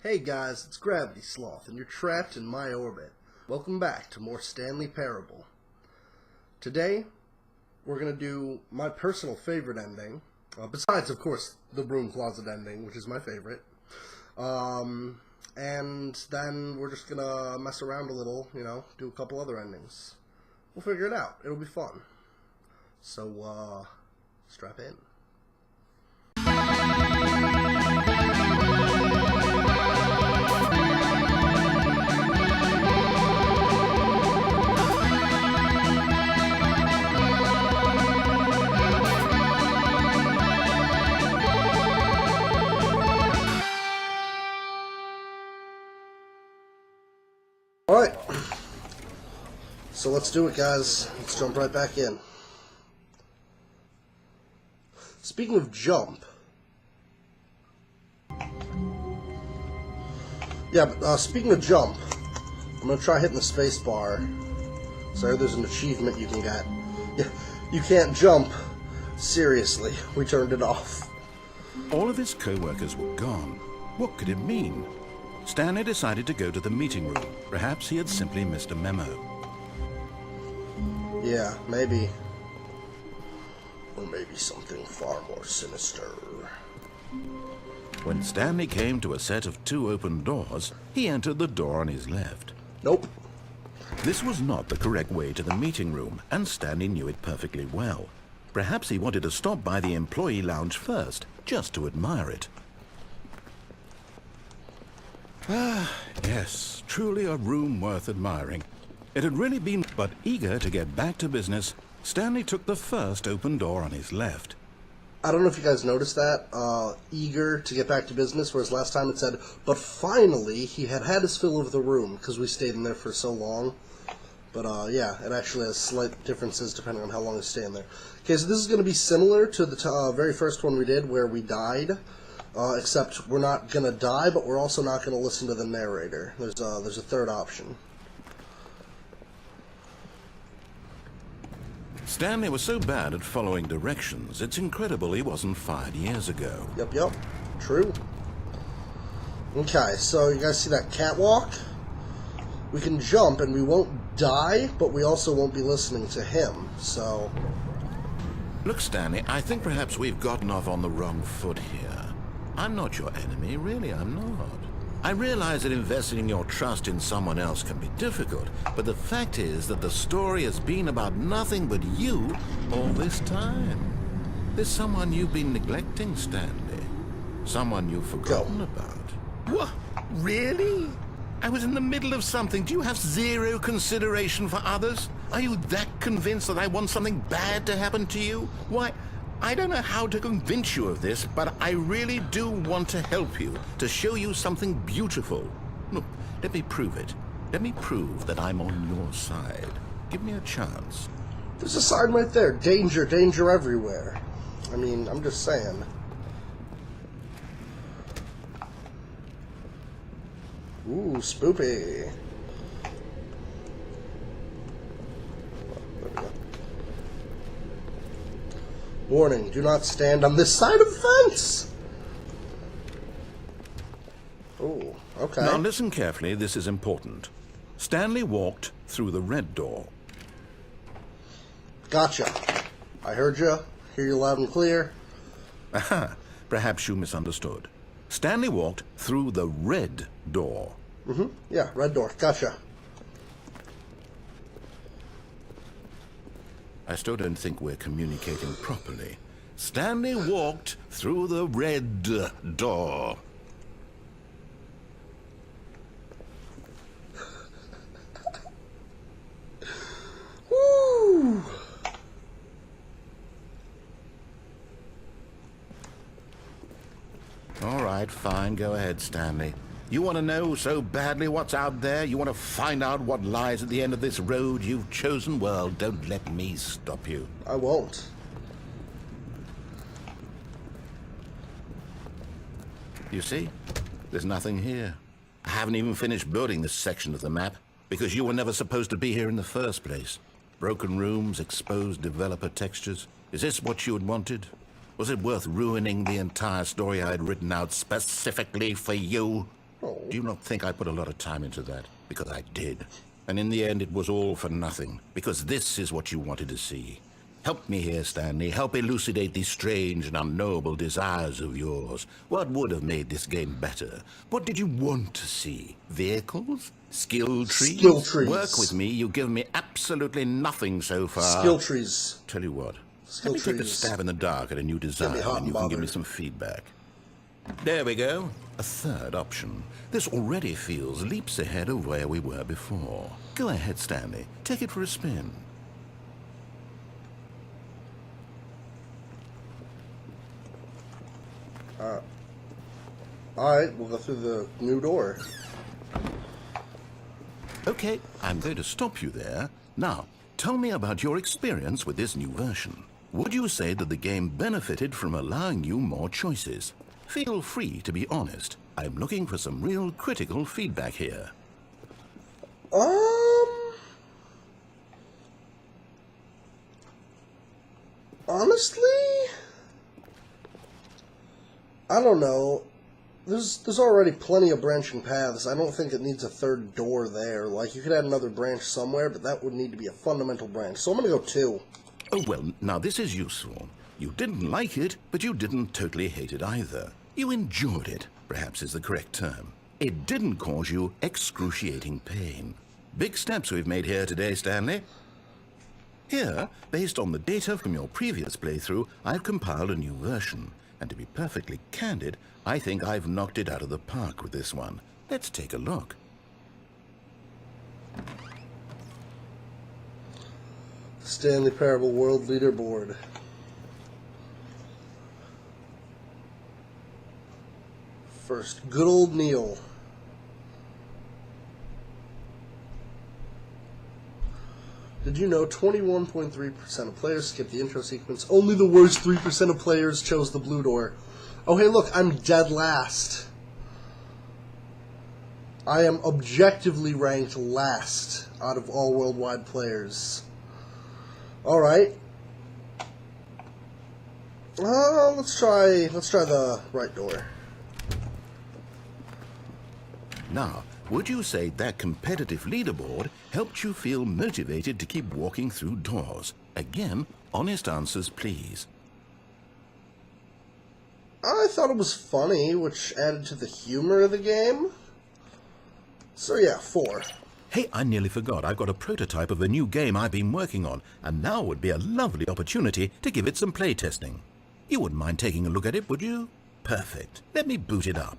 Hey guys, it's Gravity Sloth, and you're trapped in my orbit. Welcome back to more Stanley Parable. Today, we're going to do my personal favorite ending, besides, of course, the broom closet ending, which is my favorite. And then we're just going to mess around a little, do a couple other endings. We'll figure it out. It'll be fun. So, strap in. Alright, so let's do it, guys. Let's jump right back in. Speaking of jump, speaking of jump, I'm going to try hitting the space bar. Sorry, there's an achievement you can get. You can't jump. Seriously, we turned it off. All of his co-workers were gone. What could it mean? Stanley decided to go to the meeting room. Perhaps he had simply missed a memo. Yeah, maybe. Or maybe something far more sinister. When Stanley came to a set of two open doors, he entered the door on his left. Nope. This was not the correct way to the meeting room, and Stanley knew it perfectly well. Perhaps he wanted to stop by the employee lounge first, just to admire it. Ah, yes, truly a room worth admiring. It had really been, but eager to get back to business, Stanley took the first open door on his left. I don't know if you guys noticed that, eager to get back to business, whereas last time it said, but finally, he had had his fill of the room, because we stayed in there for so long. But, yeah, it actually has slight differences depending on how long we stay in there. Okay, so this is going to be similar to the very first one we did, where we died. Except we're not going to die, but we're also not going to listen to the narrator. There's a third option. Stanley was so bad at following directions, it's incredible he wasn't fired years ago. Yep. True. Okay, so you guys see that catwalk? We can jump and we won't die, but we also won't be listening to him, so... Look, Stanley, I think perhaps we've gotten off on the wrong foot here. I'm not your enemy, really, I'm not. I realize that investing your trust in someone else can be difficult, but the fact is that the story has been about nothing but you all this time. There's someone you've been neglecting, Stanley. Someone you've forgotten about. What? Really? I was in the middle of something. Do you have zero consideration for others? Are you that convinced that I want something bad to happen to you? Why? I don't know how to convince you of this, but I really do want to help you, to show you something beautiful. Look, let me prove it. Let me prove that I'm on your side. Give me a chance. There's a sign right there. Danger, danger everywhere. I mean, I'm just saying. Ooh, spoopy. Warning, do not stand on this side of the fence! Oh, okay. Now listen carefully, this is important. Stanley walked through the red door. Gotcha. I heard you. Hear you loud and clear. Aha, perhaps you misunderstood. Stanley walked through the red door. Yeah, red door. Gotcha. I still don't think we're communicating properly. Stanley walked through the red door. Woo! All right, fine. Go ahead, Stanley. You want to know so badly what's out there? You want to find out what lies at the end of this road you've chosen? Well, don't let me stop you. I won't. You see? There's nothing here. I haven't even finished building this section of the map, because you were never supposed to be here in the first place. Broken rooms, exposed developer textures. Is this what you had wanted? Was it worth ruining the entire story I had written out specifically for you? Oh. Do you not think I put a lot of time into that? Because I did. And in the end, it was all for nothing. Because this is what you wanted to see. Help me here, Stanley. Help elucidate these strange and unknowable desires of yours. What would have made this game better? What did you want to see? Vehicles? Skill trees? Skill trees. Work with me. You've given me absolutely nothing so far. Skill trees. Tell you what. Skill Let me take a trees. stab in the dark at a new design, and you can give me some feedback. There we go. A third option. This already feels leaps ahead of where we were before. Go ahead, Stanley. Take it for a spin. Alright, we'll go through the new door. Okay, I'm going to stop you there. Now, tell me about your experience with this new version. Would you say that the game benefited from allowing you more choices? Feel free to be honest. I'm looking for some real critical feedback here. Honestly, I don't know. There's already plenty of branching paths. I don't think it needs a third door there. Like, you could add another branch somewhere, but that would need to be a fundamental branch. So I'm gonna go 2. Oh, well, now this is useful. You didn't like it, but you didn't totally hate it either. You enjoyed it, perhaps is the correct term. It didn't cause you excruciating pain. Big steps we've made here today, Stanley. Here, based on the data from your previous playthrough, I've compiled a new version. And to be perfectly candid, I think I've knocked it out of the park with this one. Let's take a look. Stanley Parable World Leaderboard. First, good old Neil. Did you know 21.3% of players skipped the intro sequence? Only the worst 3% of players chose the blue door. Oh, hey, look, I'm dead last. I am objectively ranked last out of all worldwide players. Alright. Let's try the right door. Now, would you say that competitive leaderboard helped you feel motivated to keep walking through doors? Again, honest answers, please. I thought it was funny, which added to the humor of the game. So yeah, 4. Hey, I nearly forgot. I've got a prototype of a new game I've been working on, and now would be a lovely opportunity to give it some playtesting. You wouldn't mind taking a look at it, would you? Perfect. Let me boot it up.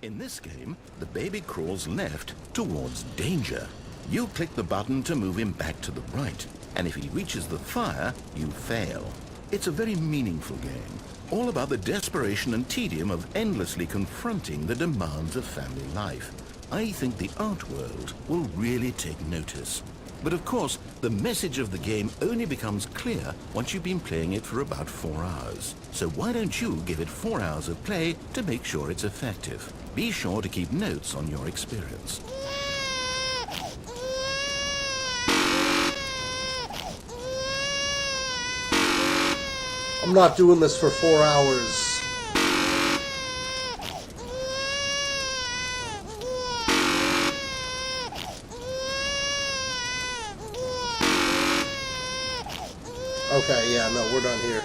In this game, the baby crawls left towards danger. You click the button to move him back to the right, and if he reaches the fire, you fail. It's a very meaningful game, all about the desperation and tedium of endlessly confronting the demands of family life. I think the art world will really take notice. But of course, the message of the game only becomes clear once you've been playing it for about 4 hours. So why don't you give it 4 hours of play to make sure it's effective? Be sure to keep notes on your experience. I'm not doing this for 4 hours. Okay, yeah, no, we're done here.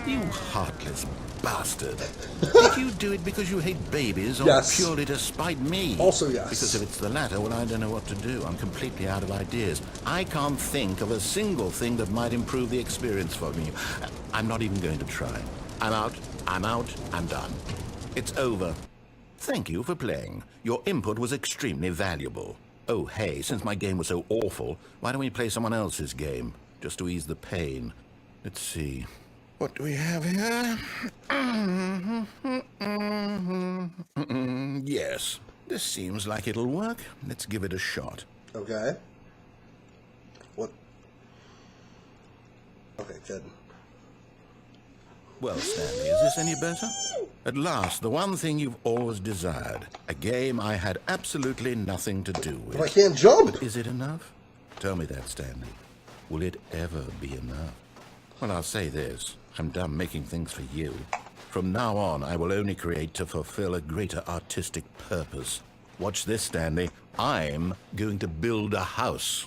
You heartless bastard. Did you do it because you hate babies or Yes. purely to spite me? Also yes. Because if it's the latter, well, I don't know what to do. I'm completely out of ideas. I can't think of a single thing that might improve the experience for me. I'm not even going to try. I'm out, I'm done. It's over. Thank you for playing. Your input was extremely valuable. Oh, hey, since my game was so awful, why don't we play someone else's game? Just to ease the pain. Let's see. What do we have here? Yes, this seems like it'll work. Let's give it a shot. Okay. What? Okay, good. Well, Stanley, is this any better? At last, the one thing you've always desired. A game I had absolutely nothing to do with. But I can't jump! But is it enough? Tell me that, Stanley. Will it ever be enough? Well, I'll say this. I'm done making things for you. From now on, I will only create to fulfill a greater artistic purpose. Watch this, Stanley. I'm going to build a house.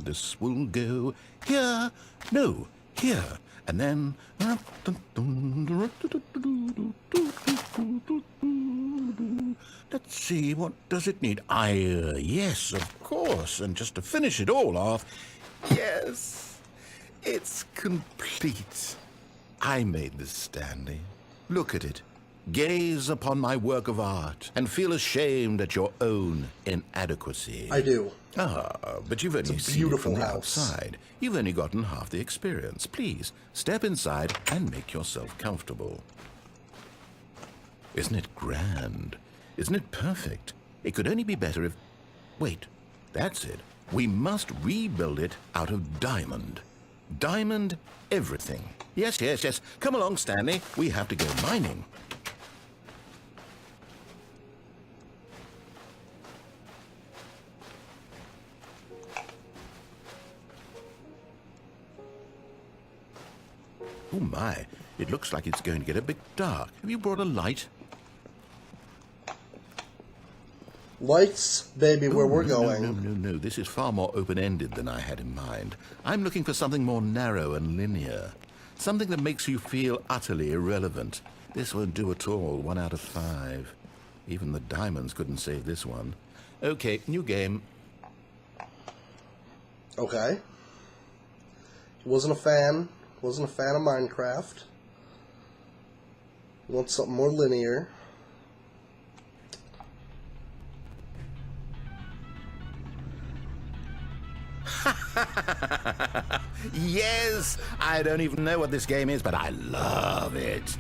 This will go here. No, here. And then... Let's see, what does it need? Yes, of course. And just to finish it all off, yes, it's complete. I made this, Stanley. Look at it. Gaze upon my work of art and feel ashamed at your own inadequacy. I do. But you've only seen it from the outside. You've only gotten half the experience. Please, step inside and make yourself comfortable. Isn't it grand? Isn't it perfect? It could only be better if... Wait, that's it. We must rebuild it out of diamond. Diamond everything. Yes, yes, yes. Come along, Stanley. We have to go mining. Oh my, it looks like it's going to get a bit dark. Have you brought a light? Lights, baby, where we're going. No. This is far more open-ended than I had in mind. I'm looking for something more narrow and linear. Something that makes you feel utterly irrelevant. This won't do at all. 1 out of 5. Even the diamonds couldn't save this one. Okay, new game. Okay. Wasn't a fan of Minecraft. Want something more linear. Yes! I don't even know what this game is, but I love it.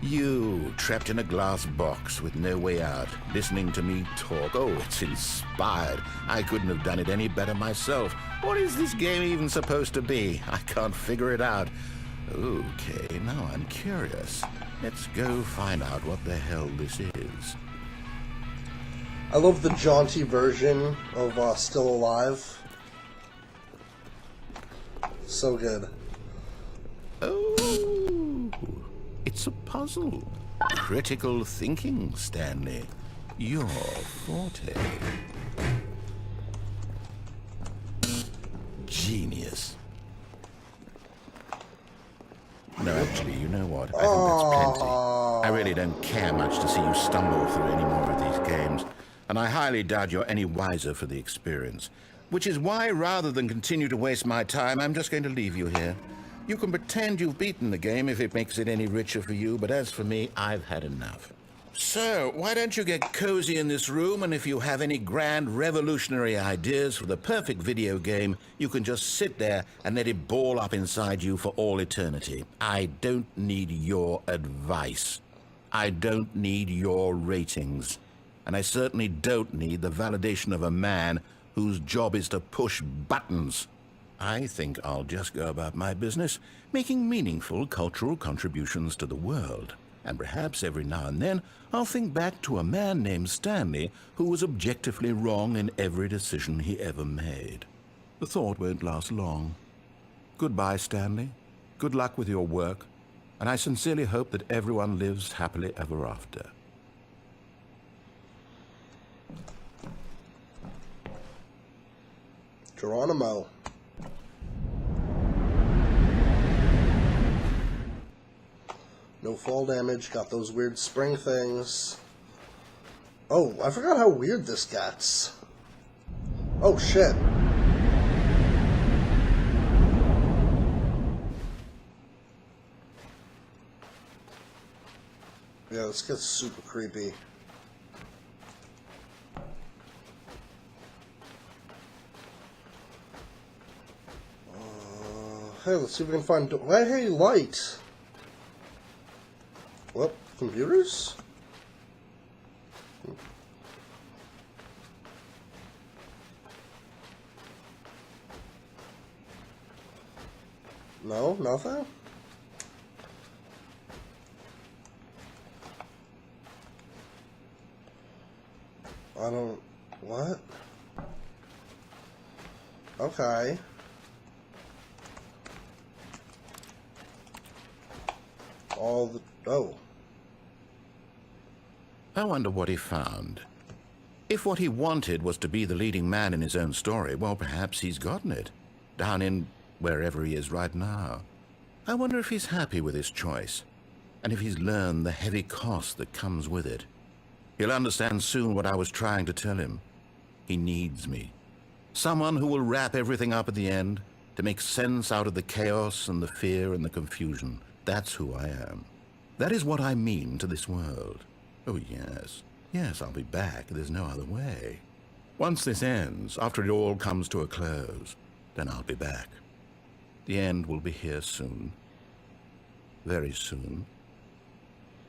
You, trapped in a glass box with no way out, listening to me talk. Oh, it's inspired. I couldn't have done it any better myself. What is this game even supposed to be? I can't figure it out. Okay, now I'm curious. Let's go find out what the hell this is. I love the jaunty version of Still Alive. So good. Oh, it's a puzzle. Critical thinking, Stanley. Your forte. Genius. No, actually, you know what? I think that's plenty. I really don't care much to see you stumble through any more of these games, and I highly doubt you're any wiser for the experience. Which is why, rather than continue to waste my time, I'm just going to leave you here. You can pretend you've beaten the game if it makes it any richer for you, but as for me, I've had enough. So, why don't you get cozy in this room, and if you have any grand revolutionary ideas for the perfect video game, you can just sit there and let it ball up inside you for all eternity. I don't need your advice. I don't need your ratings. And I certainly don't need the validation of a man whose job is to push buttons. I think I'll just go about my business, making meaningful cultural contributions to the world. And perhaps every now and then, I'll think back to a man named Stanley who was objectively wrong in every decision he ever made. The thought won't last long. Goodbye, Stanley. Good luck with your work, and I sincerely hope that everyone lives happily ever after. Geronimo. No fall damage, got those weird spring things. Oh, I forgot how weird this gets. Oh shit. Yeah, this gets super creepy. Hey, let's see if we can find... Hey, light! What? Computers? No? Nothing? I don't... What? Okay. All the... Oh. I wonder what he found. If what he wanted was to be the leading man in his own story, well, perhaps he's gotten it. Down in wherever he is right now. I wonder if he's happy with his choice, and if he's learned the heavy cost that comes with it. He'll understand soon what I was trying to tell him. He needs me. Someone who will wrap everything up at the end, to make sense out of the chaos and the fear and the confusion. That's who I am. That is what I mean to this world. Oh, yes. Yes, I'll be back. There's no other way. Once this ends, after it all comes to a close, then I'll be back. The end will be here soon. Very soon.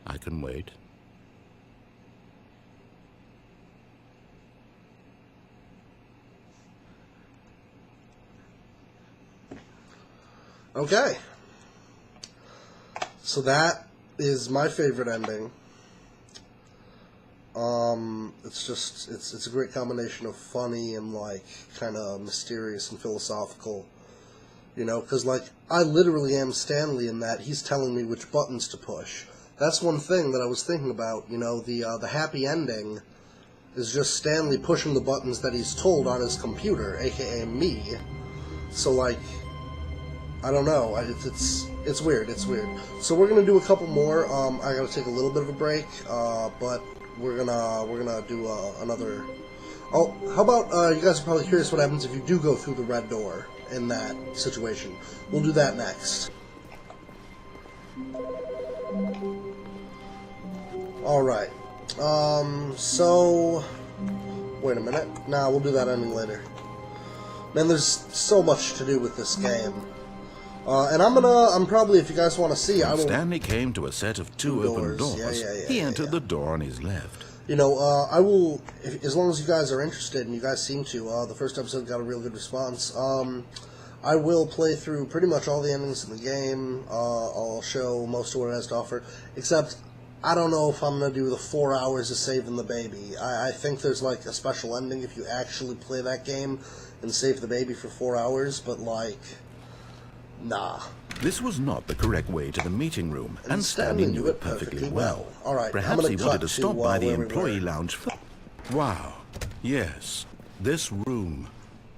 I can wait. Okay. So that is my favorite ending. It's a great combination of funny and, like, kind of mysterious and philosophical. You know, because, like, I literally am Stanley in that he's telling me which buttons to push. That's one thing that I was thinking about, you know, the happy ending is just Stanley pushing the buttons that he's told on his computer, aka me. So, like, I don't know, it's weird, it's weird. So we're gonna do a couple more. I gotta take a little bit of a break, but we're gonna do another. Oh, how about you guys are probably curious what happens if you do go through the red door in that situation. We'll do that next. Alright. So wait a minute. Nah, we'll do that ending later. Man, there's so much to do with this game. And I'm probably, if you guys want to see, I will... Stanley came to a set of two open doors. He entered the door on his left. You know, I will, as long as you guys are interested, and you guys seem to, the first episode got a real good response, I will play through pretty much all the endings in the game. I'll show most of what it has to offer, except I don't know if I'm going to do the 4 hours of saving the baby. I think there's, like, a special ending if you actually play that game and save the baby for 4 hours, but, like... Nah. This was not the correct way to the meeting room, and Stanley knew it perfectly well. All right, perhaps he wanted to stop by the employee lounge first. Wow. Yes. This room.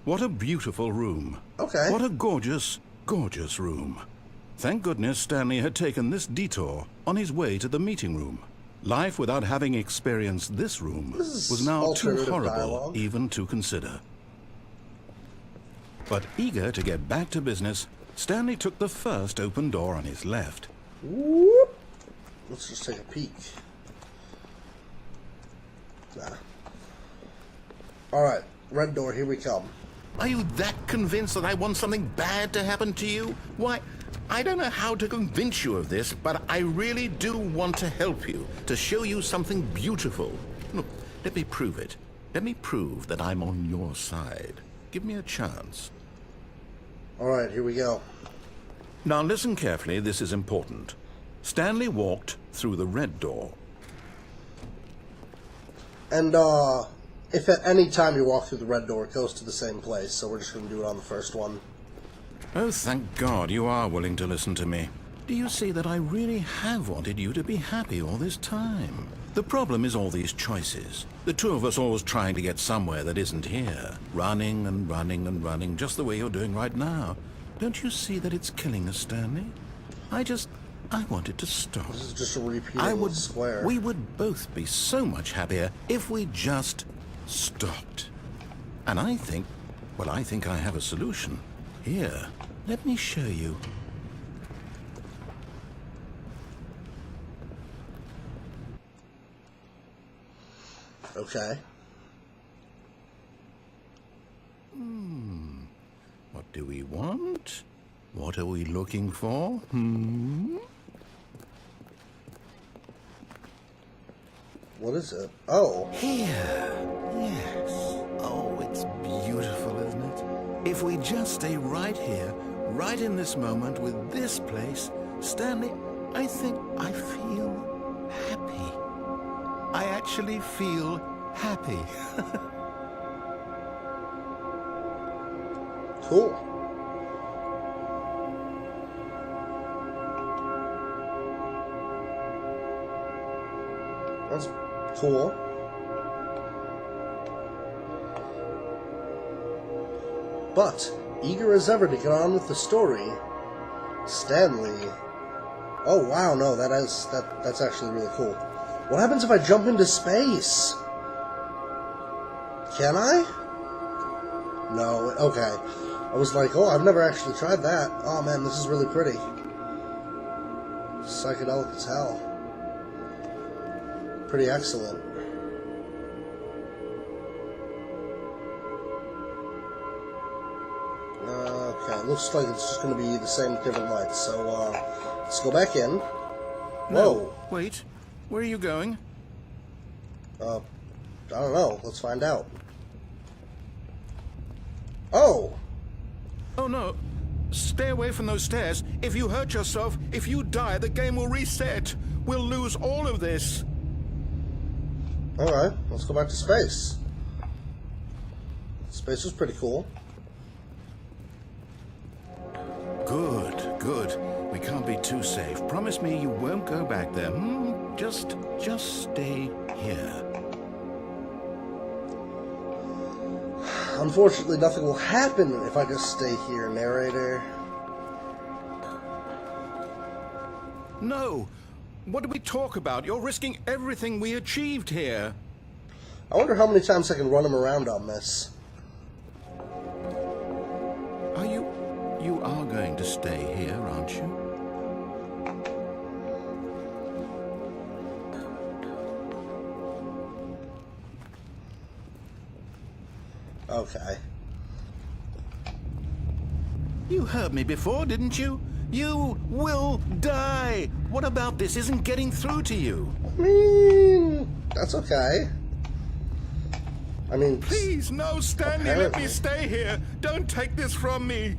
What a beautiful room. Okay. What a gorgeous, gorgeous room. Thank goodness Stanley had taken this detour on his way to the meeting room. Life without having experienced this room was now too horrible even to consider. But eager to get back to business, Stanley took the first open door on his left. Whoop. Let's just take a peek. Nah. Alright, red door, here we come. Are you that convinced that I want something bad to happen to you? Why, I don't know how to convince you of this, but I really do want to help you, to show you something beautiful. Look, let me prove it. Let me prove that I'm on your side. Give me a chance. Alright, here we go. Now listen carefully, this is important. Stanley walked through the red door. And, if at any time you walk through the red door, it goes to the same place, so we're just going to do it on the first one. Oh, thank God you are willing to listen to me. Do you see that I really have wanted you to be happy all this time? The problem is all these choices. The two of us always trying to get somewhere that isn't here. Running and running and running, just the way you're doing right now. Don't you see that it's killing us, Stanley? I want it to stop. This is just a repeating square. We would both be so much happier if we just stopped. And I think I have a solution. Here, let me show you. Okay. What do we want? What are we looking for? What is it? Oh. Here. Yes. Oh, it's beautiful, isn't it? If we just stay right here, right in this moment with this place, Stanley, I think I feel happy. I actually feel happy. Cool. That's cool. But, eager as ever to get on with the story, Stanley... Oh wow, no, that's actually really cool. What happens if I jump into space? Can I? No, okay. I was like, oh, I've never actually tried that. Oh man, this is really pretty. Psychedelic as hell. Pretty excellent. Okay, looks like it's just going to be the same with different lights. So, let's go back in. Whoa. No, wait. Where are you going? I don't know. Let's find out. Oh! Oh no. Stay away from those stairs. If you hurt yourself, if you die, the game will reset. We'll lose all of this. Alright, let's go back to space. Space was pretty cool. Good, good. We can't be too safe. Promise me you won't go back there. Just stay here. Unfortunately, nothing will happen if I just stay here, narrator. No. What do we talk about? You're risking everything we achieved here. I wonder how many times I can run him around on this. You are going to stay here, aren't you? Okay. You heard me before, didn't you? You will die. What about this isn't getting through to you? I mean, that's okay. I mean... Please, no, Stanley, apparently. let me stay here. Don't take this from me.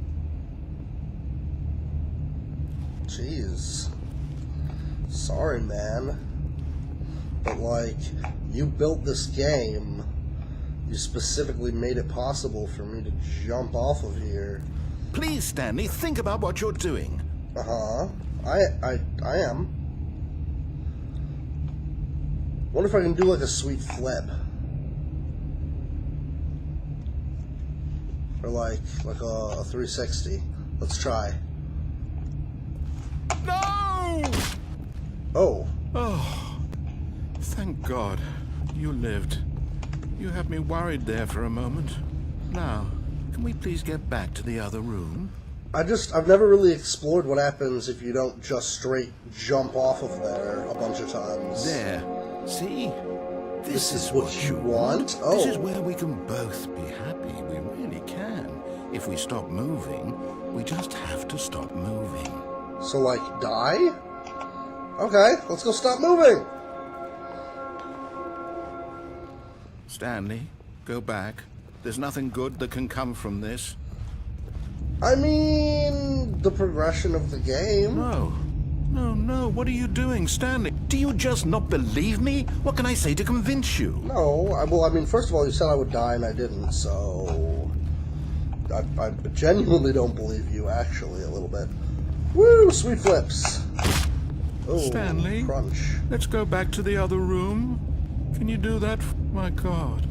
Jeez. Sorry, man. But, like, you built this game. You specifically made it possible for me to jump off of here. Please, Stanley, think about what you're doing. Uh-huh. I am. Wonder if I can do, like, a sweet flip. Or, like a 360. Let's try. No! Oh. Oh, thank God. You lived. You had me worried there for a moment. Now, can we please get back to the other room? I've never really explored what happens if you don't just straight jump off of there a bunch of times. There. See? This is what you want? This is Oh. where we can both be happy. We really can. If we stop moving, we just have to stop moving. So, like, die? Okay, let's go stop moving. Stanley, go back. There's nothing good that can come from this. I mean, the progression of the game. No. No, what are you doing, Stanley? Do you just not believe me? What can I say to convince you? No, well, I mean, first of all, you said I would die and I didn't, so... I genuinely don't believe you, actually, a little bit. Woo, sweet flips. Oh, Stanley, crunch. let's go back to the other room. Can you do that? My God,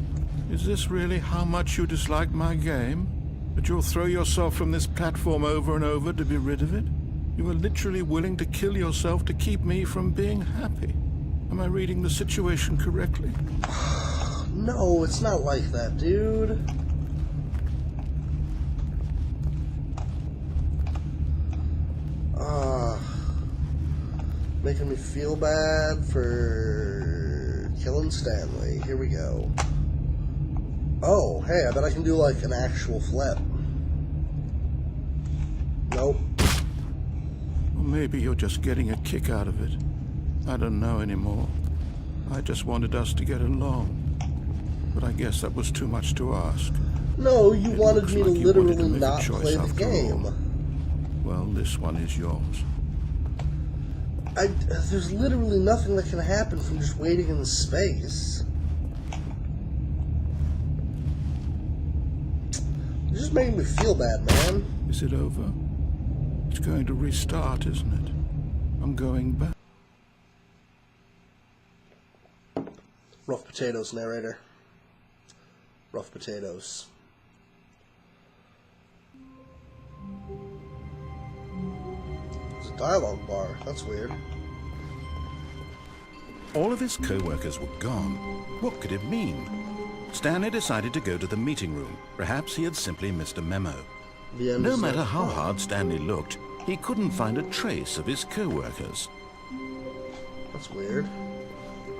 is this really how much you dislike my game? That you'll throw yourself from this platform over and over to be rid of it? You were literally willing to kill yourself to keep me from being happy. Am I reading the situation correctly? No, it's not like that, dude. Making me feel bad for killing Stanley. Here we go. Oh, hey, I bet I can do, like, an actual flip. Nope. Or maybe you're just getting a kick out of it. I don't know anymore. I just wanted us to get along. But I guess that was too much to ask. No, you It wanted looks me to like you wanted literally make a not choice play the after game. all. Well, this one is yours. There's literally nothing that can happen from just waiting in space. You just made me feel bad, man. Is it over? It's going to restart, isn't it? I'm going back. Rough potatoes, narrator. Rough potatoes. It's a dialogue bar. That's weird. All of his co-workers were gone. What could it mean? Stanley decided to go to the meeting room. Perhaps he had simply missed a memo. No matter how hard Stanley looked, he couldn't find a trace of his co-workers. That's weird.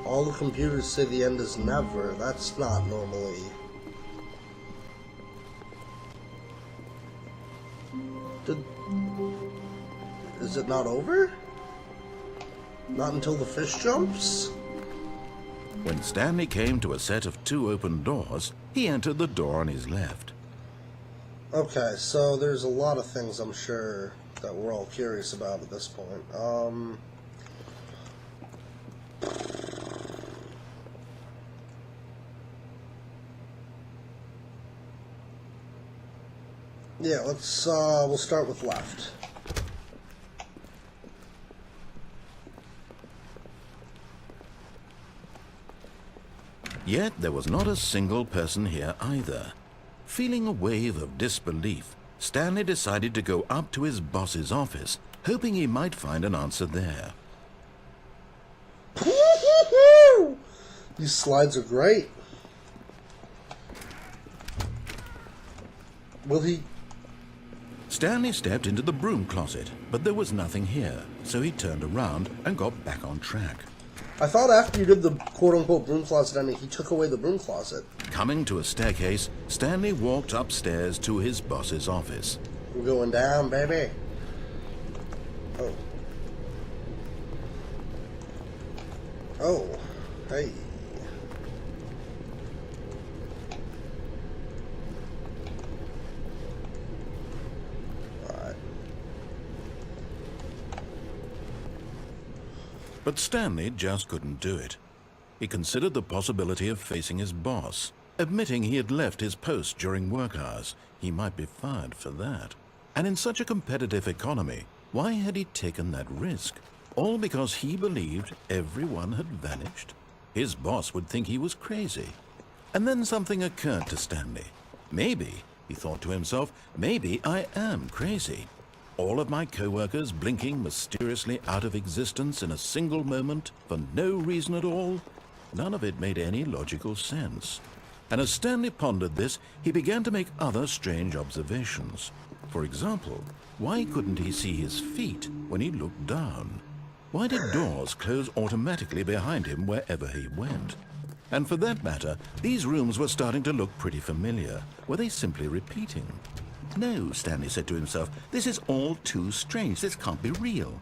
All the computers say the end is never. That's not normally. Is it not over? Not until the fish jumps? When Stanley came to a set of 2 open doors, he entered the door on his left. Okay, so there's a lot of things I'm sure that we're all curious about at this point. Yeah, we'll start with left. Yet there was not a single person here either. Feeling a wave of disbelief, Stanley decided to go up to his boss's office, hoping he might find an answer there. These slides are great. Will he... Stanley stepped into the broom closet, but there was nothing here, so he turned around and got back on track. I thought after you did the quote-unquote broom closet ending, he took away the broom closet. Coming to a staircase, Stanley walked upstairs to his boss's office. We're going down, baby. Oh. Oh. Hey. Alright. But Stanley just couldn't do it. He considered the possibility of facing his boss. Admitting he had left his post during work hours, he might be fired for that. And in such a competitive economy, why had he taken that risk? All because he believed everyone had vanished? His boss would think he was crazy. And then something occurred to Stanley. Maybe, he thought to himself, maybe I am crazy. All of my co-workers blinking mysteriously out of existence in a single moment for no reason at all? None of it made any logical sense. And as Stanley pondered this, he began to make other strange observations. For example, why couldn't he see his feet when he looked down? Why did doors close automatically behind him wherever he went? And for that matter, these rooms were starting to look pretty familiar. Were they simply repeating? No, Stanley said to himself, this is all too strange. This can't be real.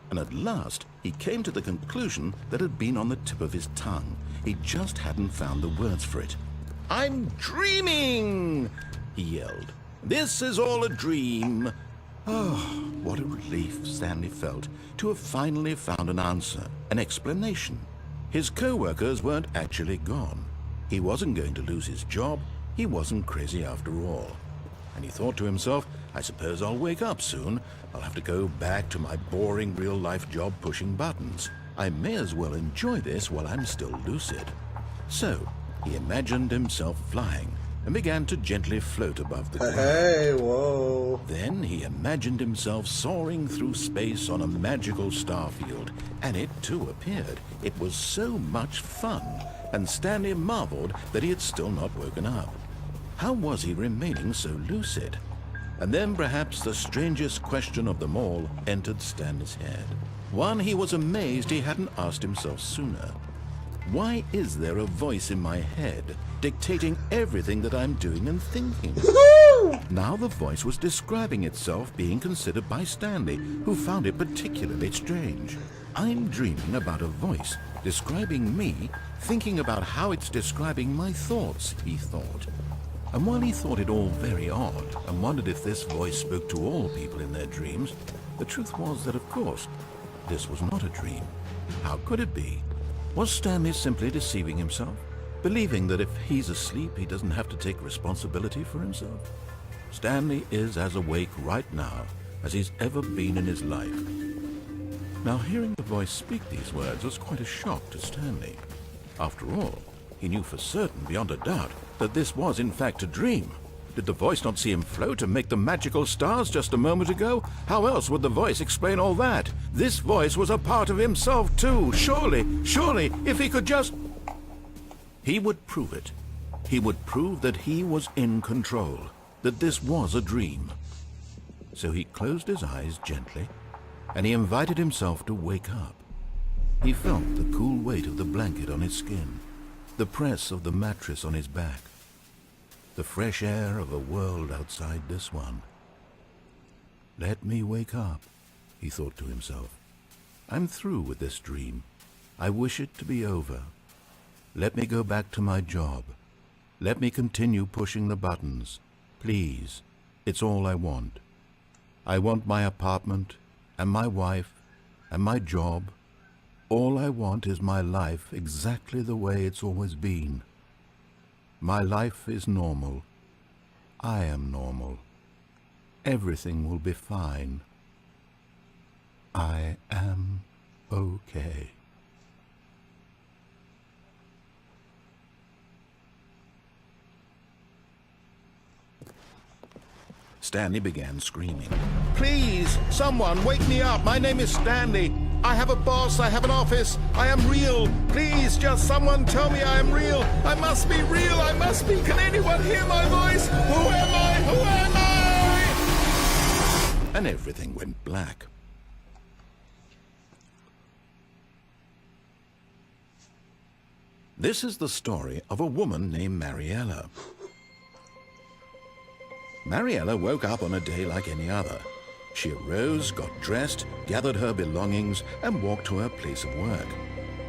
And at last, he came to the conclusion that had been on the tip of his tongue. He just hadn't found the words for it. "I'm dreaming!" he yelled. "This is all a dream." Oh, what a relief Stanley felt to have finally found an answer, an explanation. His co-workers weren't actually gone. He wasn't going to lose his job. He wasn't crazy after all. And he thought to himself, I suppose I'll wake up soon. I'll have to go back to my boring real-life job pushing buttons. I may as well enjoy this while I'm still lucid. So, he imagined himself flying and began to gently float above the ground. Hey, whoa. Then he imagined himself soaring through space on a magical starfield, and it too appeared. It was so much fun, and Stanley marveled that he had still not woken up. How was he remaining so lucid? And then perhaps the strangest question of them all entered Stanley's head. One he was amazed he hadn't asked himself sooner. Why is there a voice in my head dictating everything that I'm doing and thinking? Now the voice was describing itself being considered by Stanley, who found it particularly strange. I'm dreaming about a voice describing me, thinking about how it's describing my thoughts, he thought. And while he thought it all very odd and wondered if this voice spoke to all people in their dreams, the truth was that, of course, this was not a dream. How could it be? Was Stanley simply deceiving himself, believing that if he's asleep, he doesn't have to take responsibility for himself? Stanley is as awake right now as he's ever been in his life. Now, hearing the voice speak these words was quite a shock to Stanley. After all, he knew for certain, beyond a doubt, that this was in fact a dream. Did the voice not see him float and make the magical stars just a moment ago? How else would the voice explain all that? This voice was a part of himself too. Surely, if he could just... He would prove it. He would prove that he was in control, that this was a dream. So he closed his eyes gently, and he invited himself to wake up. He felt the cool weight of the blanket on his skin, the press of the mattress on his back, the fresh air of a world outside this one. Let me wake up, he thought to himself. I'm through with this dream. I wish it to be over. Let me go back to my job. Let me continue pushing the buttons. Please, it's all I want. I want my apartment, and my wife, and my job. All I want is my life exactly the way it's always been. My life is normal. I am normal. Everything will be fine. I am okay. Stanley began screaming. Please, someone, wake me up. My name is Stanley. I have a boss. I have an office. I am real. Please, just someone tell me I am real. I must be real. I must be. Can anyone hear my voice? Who am I? Who am I? And everything went black. This is the story of a woman named Mariella. Mariella woke up on a day like any other. She arose, got dressed, gathered her belongings, and walked to her place of work.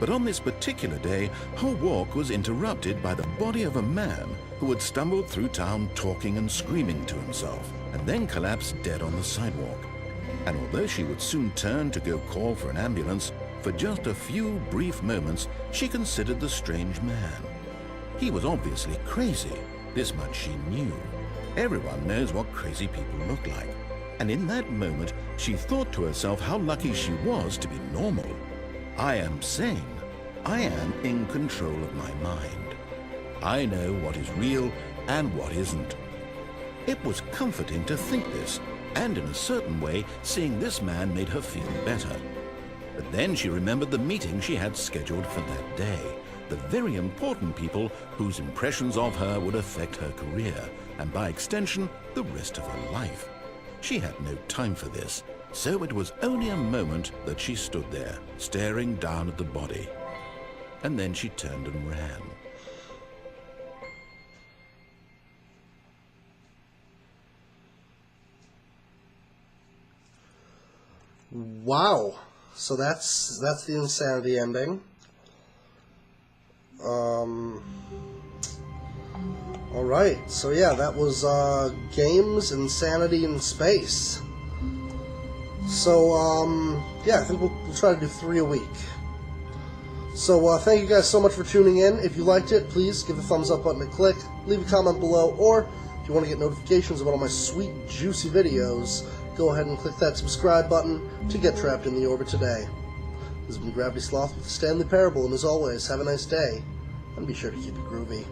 But on this particular day, her walk was interrupted by the body of a man who had stumbled through town talking and screaming to himself, and then collapsed dead on the sidewalk. And although she would soon turn to go call for an ambulance, for just a few brief moments, she considered the strange man. He was obviously crazy. This much she knew. Everyone knows what crazy people look like. And in that moment, she thought to herself how lucky she was to be normal. I am sane. I am in control of my mind. I know what is real and what isn't. It was comforting to think this, and in a certain way, seeing this man made her feel better. But then she remembered the meeting she had scheduled for that day, the very important people whose impressions of her would affect her career, and by extension, the rest of her life. She had no time for this, so it was only a moment that she stood there, staring down at the body. And then she turned and ran. Wow. So that's the insanity ending. Alright, so yeah, that was Games, Insanity in Space. So, yeah, I think we'll try to do 3 a week. So, thank you guys so much for tuning in. If you liked it, please give the thumbs up button a click, leave a comment below, or if you want to get notifications about all my sweet, juicy videos, go ahead and click that subscribe button to get trapped in the orbit today. This has been Gravity Sloth with the Stanley Parable, and as always, have a nice day, and be sure to keep it groovy.